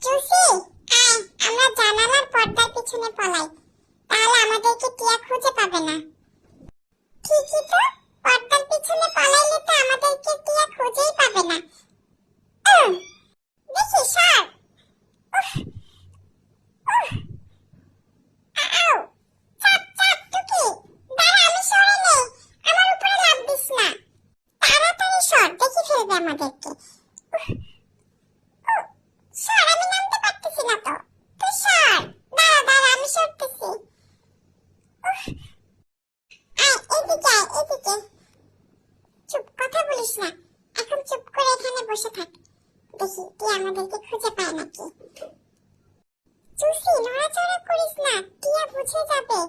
Juicy, আয় আমরা জানালার পর্দার পিছনে পলাই, তাহলে আমাদেরকে টিয়া খুঁজে পাবে না। ঠিকই তো, পর্দার পিছনে পলাইলে তো আমাদেরকে টিয়া খুঁজেই পাবে না। দেখি সর। উফ, উফ, আউ, চাপ চাপ টুকি, দাঁড়া আমি সরে নেই, আমার উপরে লাফ দিস না, তাড়াতাড়ি সর, দেখি ফেলবে আমাদেরকে। উফ, উফ, সর, আমি নামতে পারতেছি না তো, তুই সর, দাঁড়া দাঁড়া আমি সরতেছি। উফ, আয় এদিকে আয় এদিকে, চুপ, কথা বলিস না, এখন চুপ করে এখানে বসে থাক, দেখি তুই আমাদেরকে খুঁজে পায় নাকি। জুসি, নড়াচড়া করিস না, টিয়া বুঝে যাবে,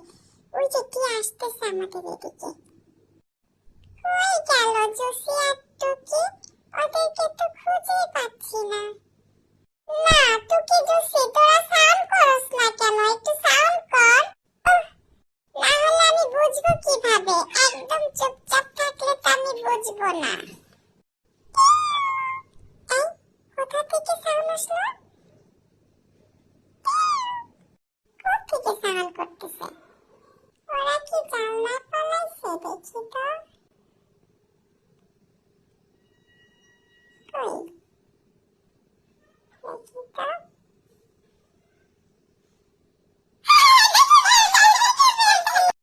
ওই যে টিয়া আসতেছে আমাদের এদিকে। হয়ে গেল জুসি আর টুকি, ওদেরকে তো খুঁজেই পাচ্ছি না। না টুকি জুসি, তোরা সাউন্ড করস না কেন, একটু সাউন্ড কর। না হলে আমি বুঝবো কিভাবে, একদম চুপচাপ থাকলে তো আমি বুঝবো না।